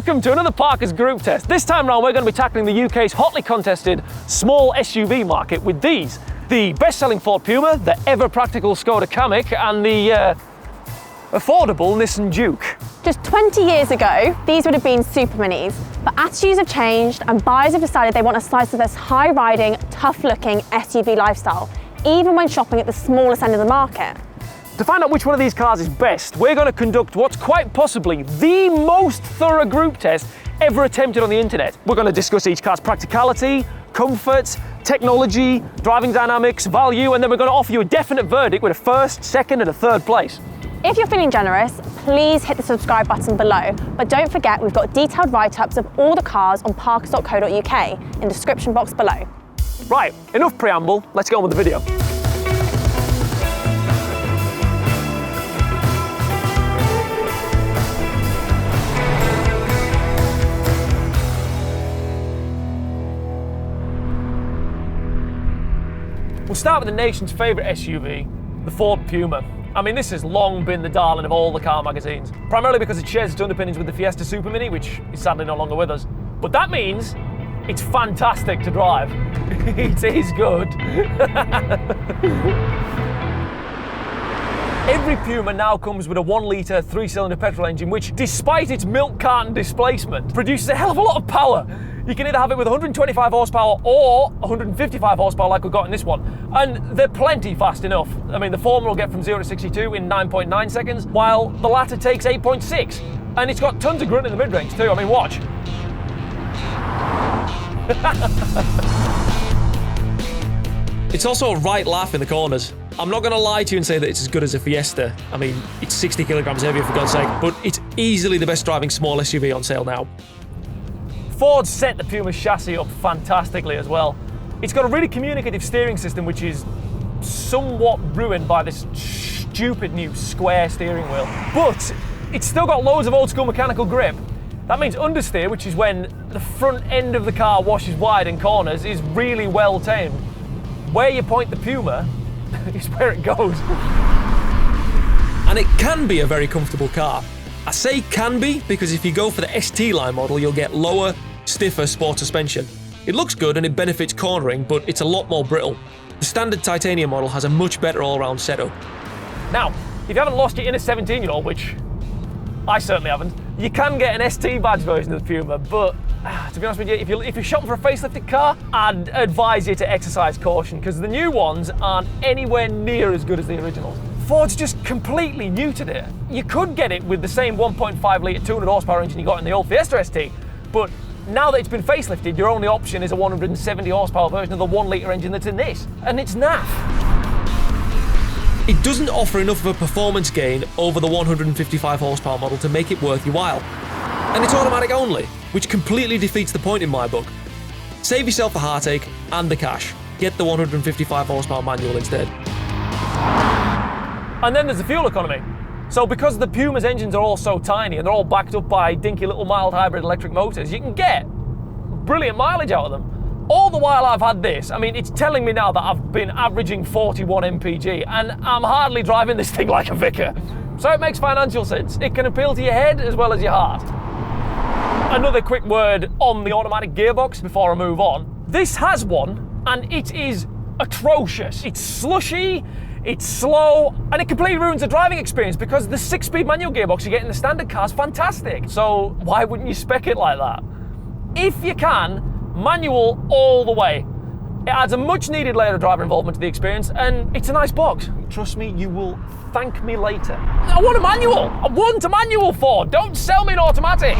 Welcome to another Parker's Group Test. This time around we're going to be tackling the UK's hotly contested small SUV market with these. The best-selling Ford Puma, the ever-practical Skoda Kamiq and the affordable Nissan Juke. Just 20 years ago, these would have been super minis, but attitudes have changed and buyers have decided they want a slice of this high-riding, tough-looking SUV lifestyle, even when shopping at the smallest end of the market. To find out which one of these cars is best, we're going to conduct what's quite possibly the most thorough group test ever attempted on the internet. We're going to discuss each car's practicality, comfort, technology, driving dynamics, value, and then we're going to offer you a definite verdict with a first, second and a third place. If you're feeling generous, please hit the subscribe button below, but don't forget we've got detailed write-ups of all the cars on parkers.co.uk in the description box below. Right, enough preamble, let's get on with the video. We'll start with the nation's favourite SUV, the Ford Puma. I mean, this has long been the darling of all the car magazines, primarily because it shares its underpinnings with the Fiesta Super Mini, which is sadly no longer with us. But that means it's fantastic to drive. It is good. Every Puma now comes with a 1-litre 3-cylinder petrol engine, which, despite its milk carton displacement, produces a hell of a lot of power. You can either have it with 125 horsepower or 155 horsepower like we've got in this one. And they're plenty fast enough. I mean, the former will get from 0 to 62 in 9.9 seconds, while the latter takes 8.6. And it's got tons of grunt in the mid-range too. I mean, watch. It's also a right laugh in the corners. I'm not going to lie to you and say that it's as good as a Fiesta. I mean, it's 60 kilograms heavier for God's sake, but it's easily the best driving small SUV on sale now. Ford set the Puma's chassis up fantastically as well. It's got a really communicative steering system which is somewhat ruined by this stupid new square steering wheel. But it's still got loads of old school mechanical grip. That means understeer, which is when the front end of the car washes wide in corners, is really well tamed. Where you point the Puma is where it goes. And it can be a very comfortable car. I say can be because if you go for the ST line model, you'll get lower, stiffer sport suspension. It looks good and it benefits cornering, but it's a lot more brittle. The standard titanium model has a much better all-round setup. Now, if you haven't lost your inner 17-year-old, which I certainly haven't, you can get an ST badge version of the Puma, but to be honest with you, if you're shopping for a facelifted car, I'd advise you to exercise caution because the new ones aren't anywhere near as good as the originals. Ford's just completely neutered it. You could get it with the same 1.5-litre 200 horsepower engine you got in the old Fiesta ST, but now that it's been facelifted, your only option is a 170 horsepower version of the 1-litre engine that's in this, and it's naff. It doesn't offer enough of a performance gain over the 155 horsepower model to make it worth your while. And it's automatic only, which completely defeats the point in my book. Save yourself the heartache and the cash. Get the 155 horsepower manual instead. And then there's the fuel economy. So because the Puma's engines are all so tiny and they're all backed up by dinky little mild hybrid electric motors, you can get brilliant mileage out of them. All the while I've had this, I mean, it's telling me now that I've been averaging 41 mpg and I'm hardly driving this thing like a vicar. So it makes financial sense. It can appeal to your head as well as your heart. Another quick word on the automatic gearbox before I move on. This has one and it is atrocious. It's slushy, it's slow, and it completely ruins the driving experience because the 6-speed manual gearbox you get in the standard car is fantastic. So why wouldn't you spec it like that? If you can, manual all the way. It adds a much needed layer of driver involvement to the experience and it's a nice box. Trust me, you will thank me later. I want a manual! I want a manual, Ford! Don't sell me an automatic!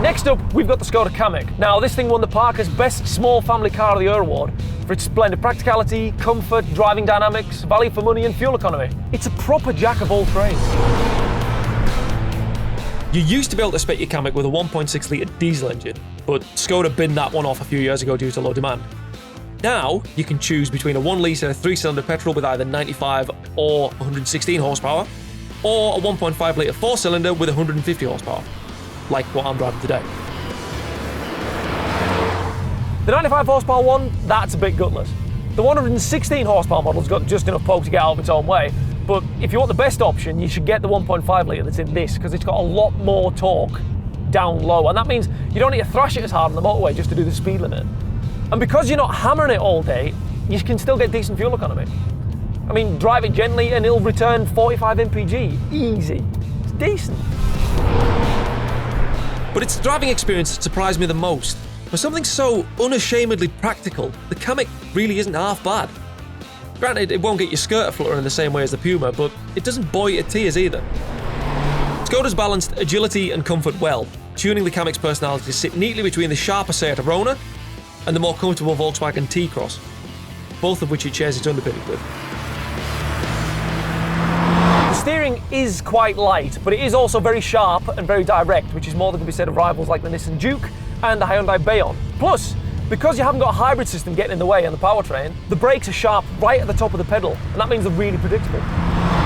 Next up, we've got the Skoda Kamiq. Now, this thing won the Parker's Best Small Family Car of the Year award for its blend of practicality, comfort, driving dynamics, value for money and fuel economy. It's a proper jack of all trades. You used to be able to spec your Kamiq with a 1.6-litre diesel engine, but Skoda binned that one off a few years ago due to low demand. Now, you can choose between a 1-litre 3-cylinder petrol with either 95 or 116 horsepower, or a 1.5-litre 4-cylinder with 150 horsepower, like what I'm driving today. The 95 horsepower one, that's a bit gutless. The 116 horsepower model's got just enough poke to get out of its own way, but if you want the best option, you should get the 1.5 litre that's in this, because it's got a lot more torque down low, and that means you don't need to thrash it as hard on the motorway just to do the speed limit. And because you're not hammering it all day, you can still get decent fuel economy. I mean, drive it gently and it'll return 45 mpg, easy. It's decent. But it's the driving experience that surprised me the most. For something so unashamedly practical, the Kamiq really isn't half bad. Granted, it won't get your skirt fluttering in the same way as the Puma, but it doesn't bore you to tears either. Skoda's balanced agility and comfort well, tuning the Kamiq's personality to sit neatly between the sharper Seat Arona and the more comfortable Volkswagen T-Cross, both of which it shares its underpinning with. The steering is quite light, but it is also very sharp and very direct, which is more than can be said of rivals like the Nissan Juke and the Hyundai Bayon. Plus, because you haven't got a hybrid system getting in the way on the powertrain, the brakes are sharp right at the top of the pedal, and that means they're really predictable.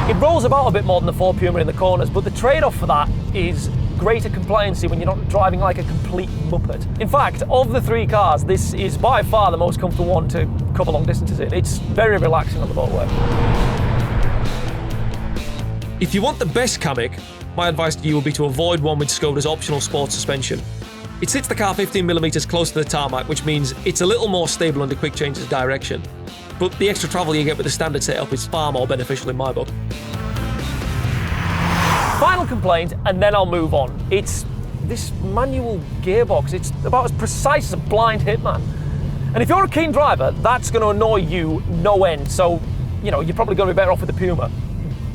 It rolls about a bit more than the Ford Puma in the corners, but the trade-off for that is greater compliancy when you're not driving like a complete muppet. In fact, of the three cars, this is by far the most comfortable one to cover long distances in. It's very relaxing on the motorway. If you want the best Kamiq, my advice to you would be to avoid one with Skoda's optional sport suspension. It sits the car 15mm close to the tarmac, which means it's a little more stable under quick changes of direction. But the extra travel you get with the standard setup is far more beneficial in my book. Final complaint, and then I'll move on. It's this manual gearbox. It's about as precise as a blind hitman. And if you're a keen driver, that's going to annoy you no end. So, you're probably going to be better off with the Puma.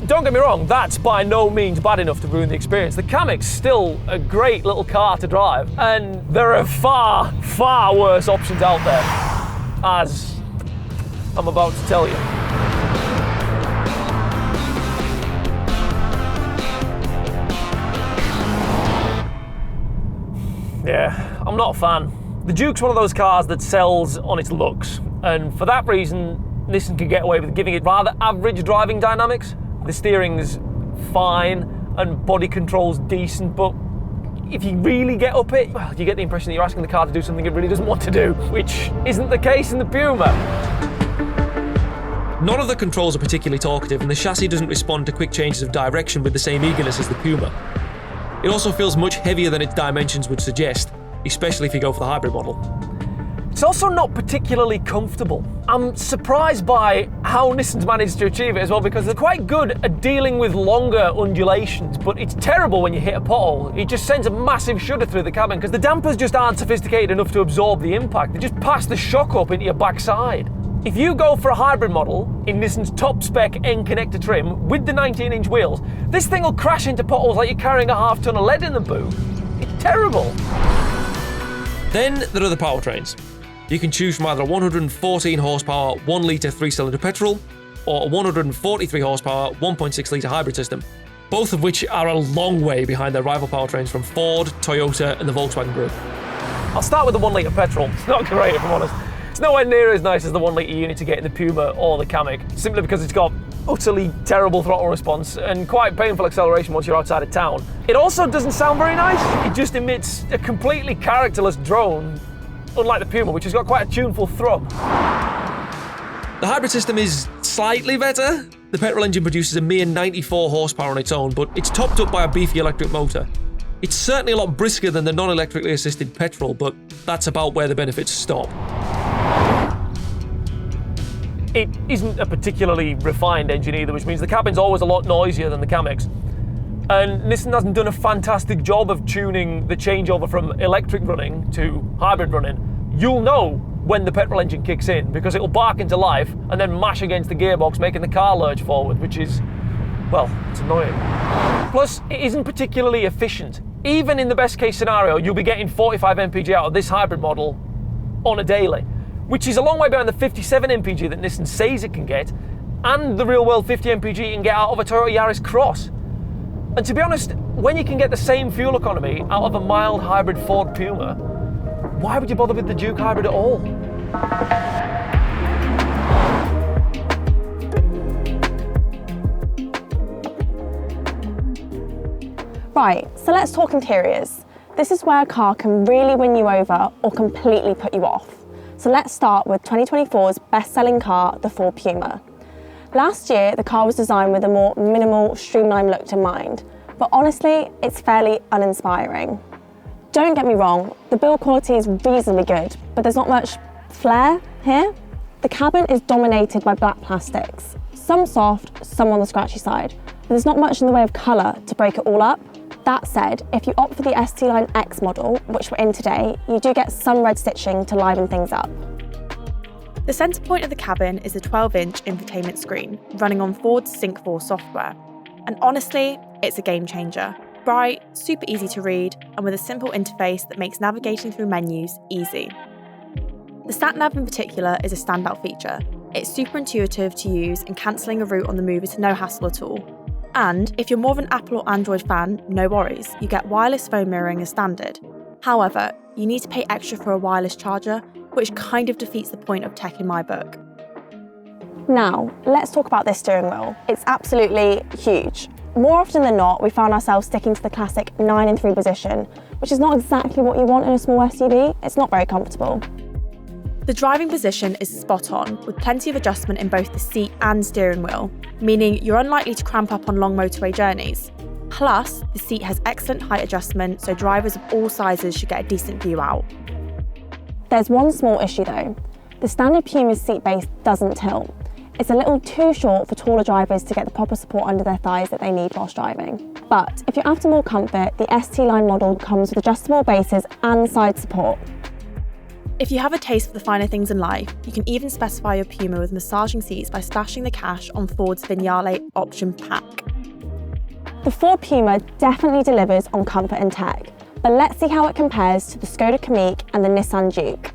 Don't get me wrong, that's by no means bad enough to ruin the experience. The Kamiq's still a great little car to drive, and there are far, far worse options out there, as I'm about to tell you. Yeah, I'm not a fan. The Juke's one of those cars that sells on its looks, and for that reason, Nissan can get away with giving it rather average driving dynamics. The steering's fine and body control's decent, but if you really get up it, well, you get the impression that you're asking the car to do something it really doesn't want to do, which isn't the case in the Puma. None of the controls are particularly talkative, and the chassis doesn't respond to quick changes of direction with the same eagerness as the Puma. It also feels much heavier than its dimensions would suggest, especially if you go for the hybrid model. It's also not particularly comfortable. I'm surprised by how Nissan's managed to achieve it as well, because they're quite good at dealing with longer undulations, but it's terrible when you hit a pothole. It just sends a massive shudder through the cabin because the dampers just aren't sophisticated enough to absorb the impact. They just pass the shock up into your backside. If you go for a hybrid model in Nissan's top spec N-connector trim with the 19-inch wheels, this thing will crash into potholes like you're carrying a half ton of lead in the boot. It's terrible. Then there are the powertrains. You can choose from either a 114 horsepower 1 litre 3-cylinder petrol or a 143 horsepower 1.6 litre hybrid system, both of which are a long way behind their rival powertrains from Ford, Toyota and the Volkswagen Group. I'll start with the 1 litre petrol. It's not great, if I'm honest. It's nowhere near as nice as the 1 litre unit you get in the Puma or the Kamiq, simply because it's got utterly terrible throttle response and quite painful acceleration once you're outside of town. It also doesn't sound very nice. It just emits a completely characterless drone, unlike the Puma, which has got quite a tuneful thrum. The hybrid system is slightly better. The petrol engine produces a mere 94 horsepower on its own, but it's topped up by a beefy electric motor. It's certainly a lot brisker than the non-electrically assisted petrol, but that's about where the benefits stop. It isn't a particularly refined engine either, which means the cabin's always a lot noisier than the Kamiq's. And Nissan hasn't done a fantastic job of tuning the changeover from electric running to hybrid running. You'll know when the petrol engine kicks in because it'll bark into life and then mash against the gearbox, making the car lurch forward, which is, well, it's annoying. Plus, it isn't particularly efficient. Even in the best case scenario, you'll be getting 45 mpg out of this hybrid model on a daily, which is a long way behind the 57 mpg that Nissan says it can get, and the real world 50 mpg you can get out of a Toyota Yaris Cross. And to be honest, when you can get the same fuel economy out of a mild hybrid Ford Puma, why would you bother with the Juke hybrid at all? Right, so let's talk interiors. This is where a car can really win you over or completely put you off. So let's start with 2024's best-selling car, the Ford Puma. Last year, the car was designed with a more minimal, streamlined look in mind, but honestly, it's fairly uninspiring. Don't get me wrong, the build quality is reasonably good, but there's not much flair here. The cabin is dominated by black plastics, some soft, some on the scratchy side, but there's not much in the way of colour to break it all up. That said, if you opt for the ST Line X model, which we're in today, you do get some red stitching to liven things up. The centre point of the cabin is a 12-inch infotainment screen running on Ford's Sync 4 software. And honestly, it's a game changer. Bright, super easy to read, and with a simple interface that makes navigating through menus easy. The sat-nav in particular is a standout feature. It's super intuitive to use, and cancelling a route on the move is no hassle at all. And if you're more of an Apple or Android fan, no worries, you get wireless phone mirroring as standard. However, you need to pay extra for a wireless charger, which kind of defeats the point of tech in my book. Now, let's talk about this steering wheel. It's absolutely huge. More often than not, we found ourselves sticking to the classic 9 and 3 position, which is not exactly what you want in a small SUV. It's not very comfortable. The driving position is spot on, with plenty of adjustment in both the seat and steering wheel, meaning you're unlikely to cramp up on long motorway journeys. Plus, the seat has excellent height adjustment, so drivers of all sizes should get a decent view out. There's one small issue though. The standard Puma's seat base doesn't tilt. It's a little too short for taller drivers to get the proper support under their thighs that they need whilst driving. But if you're after more comfort, the ST Line model comes with adjustable bases and side support. If you have a taste for the finer things in life, you can even specify your Puma with massaging seats by splashing the cash on Ford's Vignale option pack. The Ford Puma definitely delivers on comfort and tech, but let's see how it compares to the Skoda Kamiq and the Nissan Juke.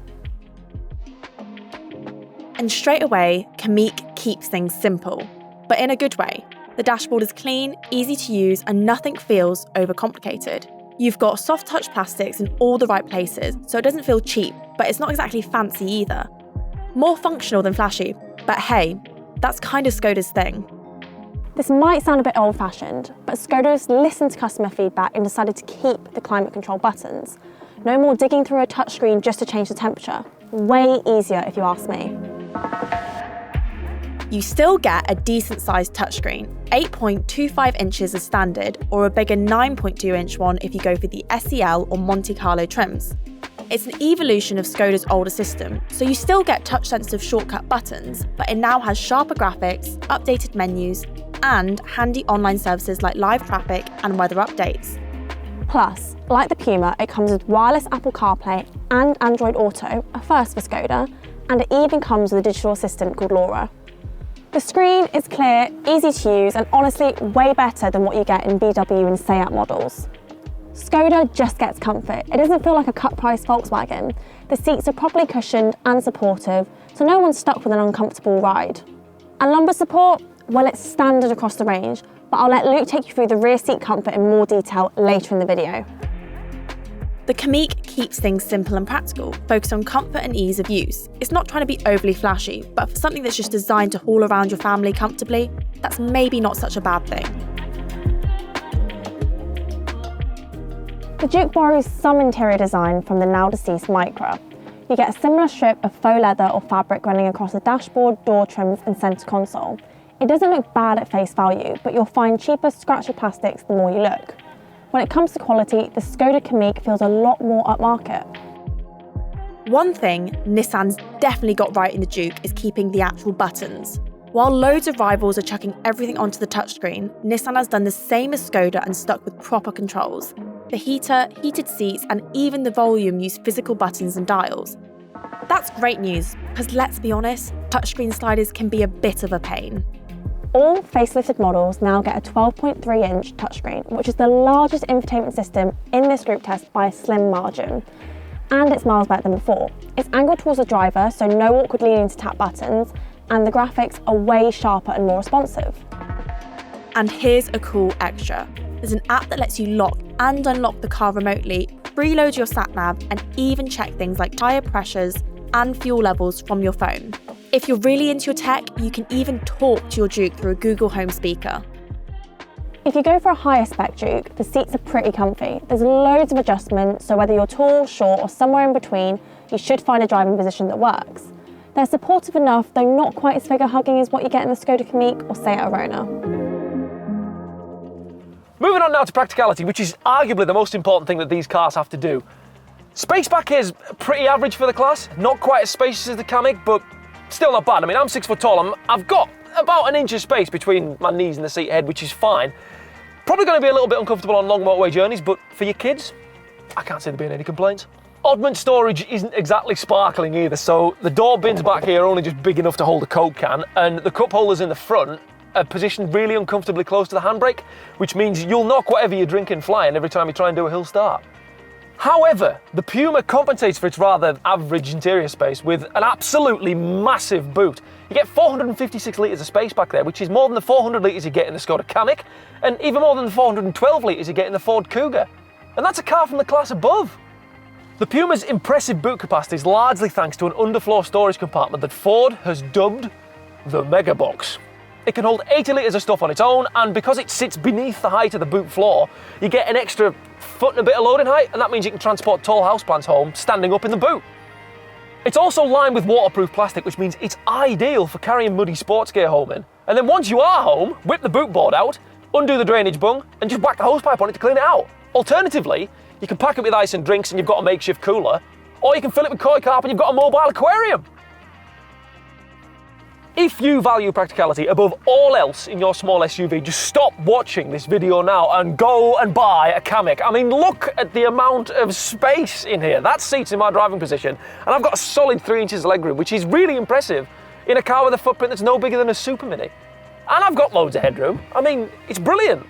And straight away, Kamiq keeps things simple, but in a good way. The dashboard is clean, easy to use, and nothing feels overcomplicated. You've got soft touch plastics in all the right places, so it doesn't feel cheap, but it's not exactly fancy either. More functional than flashy, but hey, that's kind of Skoda's thing. This might sound a bit old-fashioned, but Skoda's listened to customer feedback and decided to keep the climate control buttons. No more digging through a touchscreen just to change the temperature. Way easier if you ask me. You still get a decent-sized touchscreen, 8.25 inches as standard, or a bigger 9.2-inch one if you go for the SEL or Monte Carlo trims. It's an evolution of Skoda's older system, so you still get touch-sensitive shortcut buttons, but it now has sharper graphics, updated menus, and handy online services like live traffic and weather updates. Plus, like the Puma, it comes with wireless Apple CarPlay and Android Auto, a first for Skoda, and it even comes with a digital assistant called Laura. The screen is clear, easy to use, and honestly way better than what you get in VW and Seat models. Skoda just gets comfort. It doesn't feel like a cut-price Volkswagen. The seats are properly cushioned and supportive, so no one's stuck with an uncomfortable ride. And lumbar support? Well, it's standard across the range, but I'll let Luke take you through the rear seat comfort in more detail later in the video. The Kamiq keeps things simple and practical, focused on comfort and ease of use. It's not trying to be overly flashy, but for something that's just designed to haul around your family comfortably, that's maybe not such a bad thing. The Juke borrows some interior design from the now-deceased Micra. You get a similar strip of faux leather or fabric running across the dashboard, door trims and centre console. It doesn't look bad at face value, but you'll find cheaper, scratchy plastics the more you look. When it comes to quality, the Skoda Kamiq feels a lot more upmarket. One thing Nissan's definitely got right in the Juke is keeping the actual buttons. While loads of rivals are chucking everything onto the touchscreen, Nissan has done the same as Skoda and stuck with proper controls. The heater, heated seats, and even the volume use physical buttons and dials. That's great news, because let's be honest, touchscreen sliders can be a bit of a pain. All facelifted models now get a 12.3-inch touchscreen, which is the largest infotainment system in this group test by a slim margin. And it's miles better than before. It's angled towards the driver, so no awkward leaning to tap buttons, and the graphics are way sharper and more responsive. And here's a cool extra. There's an app that lets you lock and unlock the car remotely, preload your sat-nav, and even check things like tyre pressures and fuel levels from your phone. If you're really into your tech, you can even talk to your Juke through a Google Home speaker. If you go for a higher spec Juke, the seats are pretty comfy. There's loads of adjustments, so whether you're tall, short, or somewhere in between, you should find a driving position that works. They're supportive enough, though not quite as figure-hugging as what you get in the Skoda Kamiq or Seat Arona. Moving on now to practicality, which is arguably the most important thing that these cars have to do. Space back here is pretty average for the class, not quite as spacious as the Kamiq, but still not bad. I mean, I'm 6 foot tall, I've got about an inch of space between my knees and the seat head, which is fine. Probably going to be a little bit uncomfortable on long motorway journeys, but for your kids, I can't see there being any complaints. Oddment storage isn't exactly sparkling either, so the door bins back here are only just big enough to hold a Coke can, and the cup holders in the front are positioned really uncomfortably close to the handbrake, which means you'll knock whatever you're drinking flying every time you try and do a hill start. However, the Puma compensates for its rather average interior space with an absolutely massive boot. You get 456 litres of space back there, which is more than the 400 litres you get in the Skoda Kamiq, and even more than the 412 litres you get in the Ford Kuga. And that's a car from the class above. The Puma's impressive boot capacity is largely thanks to an underfloor storage compartment that Ford has dubbed the Mega Box. It can hold 80 litres of stuff on its own, and because it sits beneath the height of the boot floor, you get an extra foot and a bit of loading height, and that means you can transport tall houseplants home standing up in the boot. It's also lined with waterproof plastic, which means it's ideal for carrying muddy sports gear home in. And then once you are home, whip the boot board out, undo the drainage bung, and just whack the hosepipe on it to clean it out. Alternatively, you can pack it with ice and drinks and you've got a makeshift cooler, or you can fill it with koi carp and you've got a mobile aquarium. If you value practicality above all else in your small SUV, just stop watching this video now and go and buy a Kamiq. I mean, look at the amount of space in here. That seat's in my driving position, and I've got a solid 3 inches of legroom, which is really impressive in a car with a footprint that's no bigger than a Super Mini. And I've got loads of headroom. I mean, it's brilliant.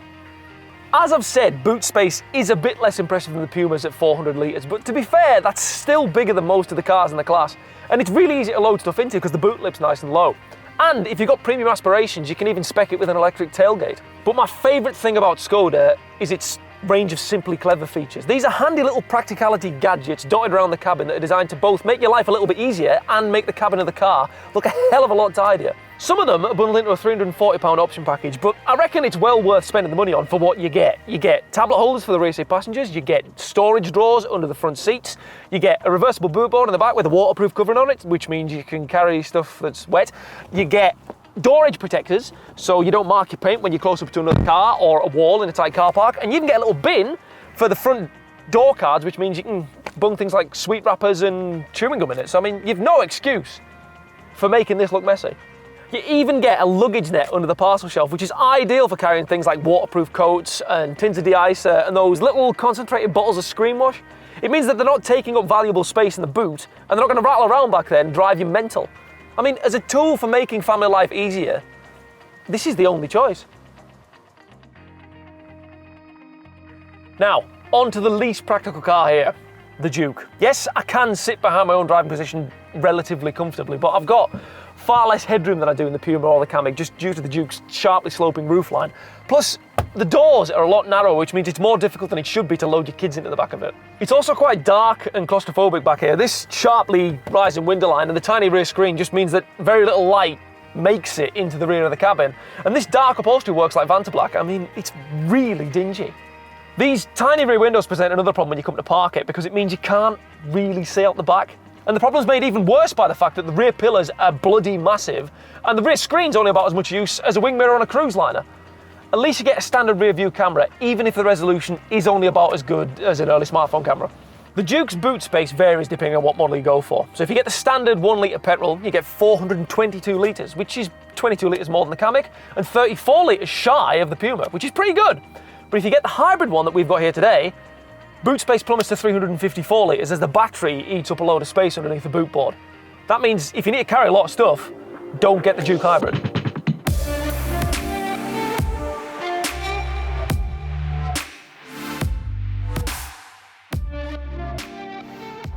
As I've said, boot space is a bit less impressive than the Pumas at 400 litres, but to be fair, that's still bigger than most of the cars in the class. And it's really easy to load stuff into because the boot lip's nice and low. And if you've got premium aspirations, you can even spec it with an electric tailgate. But my favourite thing about Skoda is its range of simply clever features. These are handy little practicality gadgets dotted around the cabin that are designed to both make your life a little bit easier and make the cabin of the car look a hell of a lot tidier. Some of them are bundled into a £340 option package, but I reckon it's well worth spending the money on for what you get. You get tablet holders for the rear seat passengers, you get storage drawers under the front seats, you get a reversible boot board in the back with a waterproof covering on it, which means you can carry stuff that's wet. You get door edge protectors, so you don't mark your paint when you're close up to another car or a wall in a tight car park, and you even get a little bin for the front door cards, which means you can bung things like sweet wrappers and chewing gum in it. So I mean, you've no excuse for making this look messy. You even get a luggage net under the parcel shelf, which is ideal for carrying things like waterproof coats and tins of de-icer and those little concentrated bottles of screen wash. It means that they're not taking up valuable space in the boot, and they're not going to rattle around back there and drive you mental. I mean, as a tool for making family life easier, this is the only choice. Now, on to the least practical car here, the Juke. Yes, I can sit behind my own driving position relatively comfortably, but I've got far less headroom than I do in the Puma or the Kamiq, just due to the Juke's sharply sloping roofline. Plus, the doors are a lot narrower, which means it's more difficult than it should be to load your kids into the back of it. It's also quite dark and claustrophobic back here. This sharply rising window line and the tiny rear screen just means that very little light makes it into the rear of the cabin. And this dark upholstery works like Vantablack. I mean, it's really dingy. These tiny rear windows present another problem when you come to park it, because it means you can't really see out the back. And the problem's made even worse by the fact that the rear pillars are bloody massive, and the rear screen's only about as much use as a wing mirror on a cruise liner. At least you get a standard rear view camera, even if the resolution is only about as good as an early smartphone camera. The Juke's boot space varies depending on what model you go for. So if you get the standard 1 litre petrol, you get 422 litres, which is 22 litres more than the Kamiq, and 34 litres shy of the Puma, which is pretty good. But if you get the hybrid one that we've got here today, boot space plummets to 354 litres as the battery eats up a load of space underneath the boot board. That means if you need to carry a lot of stuff, don't get the Juke Hybrid.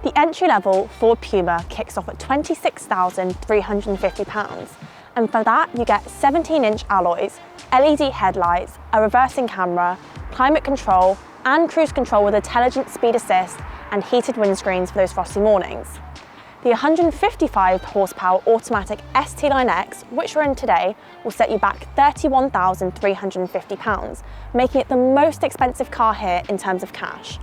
The entry-level Ford Puma kicks off at £26,350, and for that you get 17-inch alloys, LED headlights, a reversing camera, climate control, and cruise control with intelligent speed assist and heated windscreens for those frosty mornings. The 155 horsepower automatic ST Line X, which we're in today, will set you back £31,350, making it the most expensive car here in terms of cash.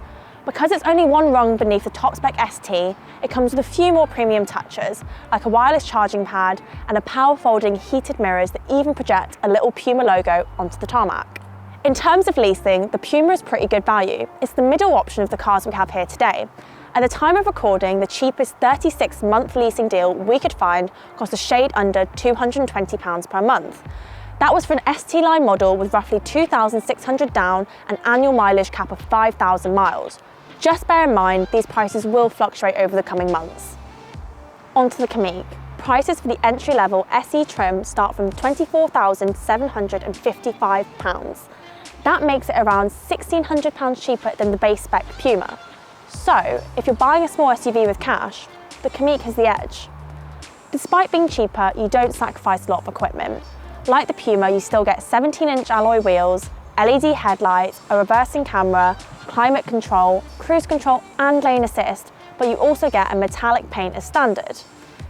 Because it's only one rung beneath the top spec ST, it comes with a few more premium touches, like a wireless charging pad and a power folding heated mirrors that even project a little Puma logo onto the tarmac. In terms of leasing, the Puma is pretty good value. It's the middle option of the cars we have here today. At the time of recording, the cheapest 36-month leasing deal we could find cost a shade under £220 per month. That was for an ST line model with roughly 2,600 down and annual mileage cap of 5,000 miles. Just bear in mind, these prices will fluctuate over the coming months. On to the Kamiq. Prices for the entry-level SE trim start from £24,755. That makes it around £1,600 cheaper than the base spec Puma. So, if you're buying a small SUV with cash, the Kamiq has the edge. Despite being cheaper, you don't sacrifice a lot of equipment. Like the Puma, you still get 17-inch alloy wheels, LED headlights, a reversing camera, climate control, cruise control and lane assist, but you also get a metallic paint as standard.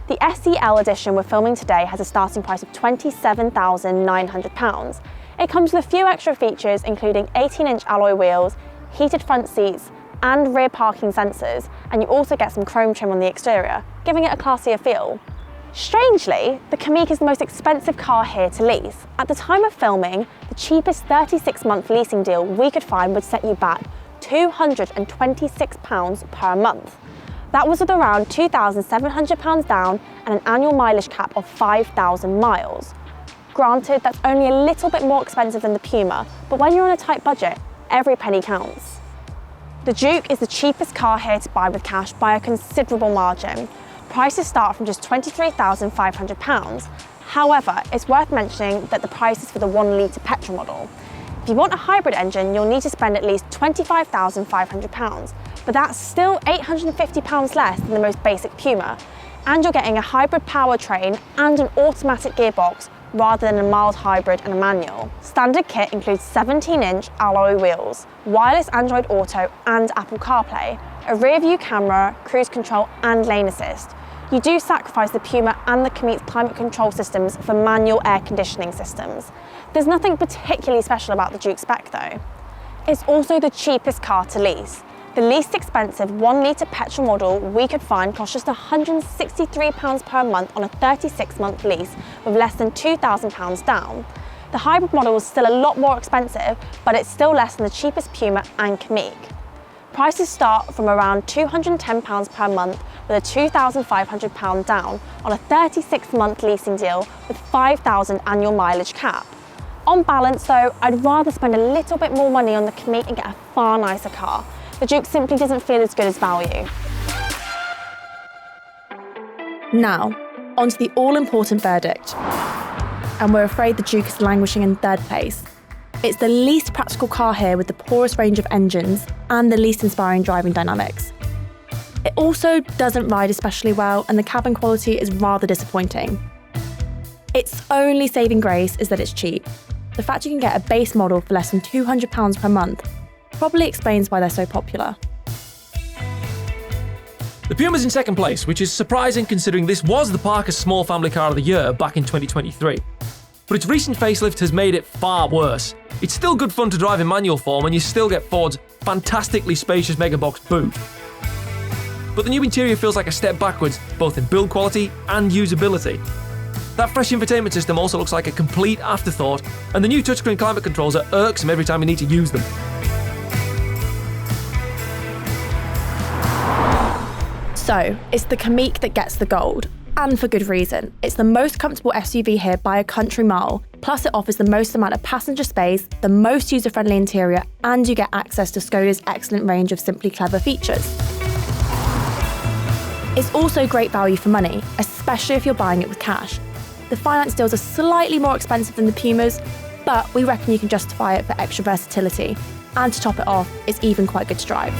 The SEL edition we're filming today has a starting price of £27,900. It comes with a few extra features including 18-inch alloy wheels, heated front seats and rear parking sensors, and you also get some chrome trim on the exterior, giving it a classier feel. Strangely, the Kamiq is the most expensive car here to lease. At the time of filming, the cheapest 36-month leasing deal we could find would set you back £226 per month. That was with around £2,700 down and an annual mileage cap of 5,000 miles. Granted, that's only a little bit more expensive than the Puma, but when you're on a tight budget, every penny counts. The Juke is the cheapest car here to buy with cash by a considerable margin. Prices start from just £23,500. However, it's worth mentioning that the price is for the 1 litre petrol model. If you want a hybrid engine, you'll need to spend at least £25,500, but that's still £850 less than the most basic Puma. And you're getting a hybrid powertrain and an automatic gearbox rather than a mild hybrid and a manual. Standard kit includes 17-inch alloy wheels, wireless Android Auto and Apple CarPlay, a rear view camera, cruise control and lane assist. You do sacrifice the Puma and the Kamiq's climate control systems for manual air conditioning systems. There's nothing particularly special about the Juke spec though. It's also the cheapest car to lease. The least expensive 1 litre petrol model we could find cost just £163 per month on a 36-month lease with less than £2,000 down. The hybrid model is still a lot more expensive, but it's still less than the cheapest Puma and Kamiq. Prices start from around £210 per month with a £2,500 down on a 36-month leasing deal with 5,000 annual mileage cap. On balance though, I'd rather spend a little bit more money on the Kamiq and get a far nicer car. The Juke simply doesn't feel as good as value. Now, onto the all-important verdict. And we're afraid the Juke is languishing in third place. It's the least practical car here with the poorest range of engines and the least inspiring driving dynamics. It also doesn't ride especially well and the cabin quality is rather disappointing. Its only saving grace is that it's cheap. The fact you can get a base model for less than £200 per month probably explains why they're so popular. The Puma's in second place, which is surprising considering this was the Parker's Small Family Car of the Year back in 2023. But its recent facelift has made it far worse. It's still good fun to drive in manual form and you still get Ford's fantastically spacious megabox boot. But the new interior feels like a step backwards, both in build quality and usability. That fresh infotainment system also looks like a complete afterthought, and the new touchscreen climate controls are irksome every time you need to use them. So, it's the Kamiq that gets the gold. And for good reason. It's the most comfortable SUV here by a country mile, plus it offers the most amount of passenger space, the most user-friendly interior, and you get access to Skoda's excellent range of simply clever features. It's also great value for money, especially if you're buying it with cash. The finance deals are slightly more expensive than the Pumas, but we reckon you can justify it for extra versatility. And to top it off, it's even quite good to drive.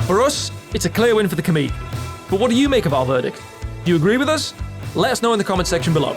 For us, it's a clear win for the Kamiq. But what do you make of our verdict? Do you agree with us? Let us know in the comments section below.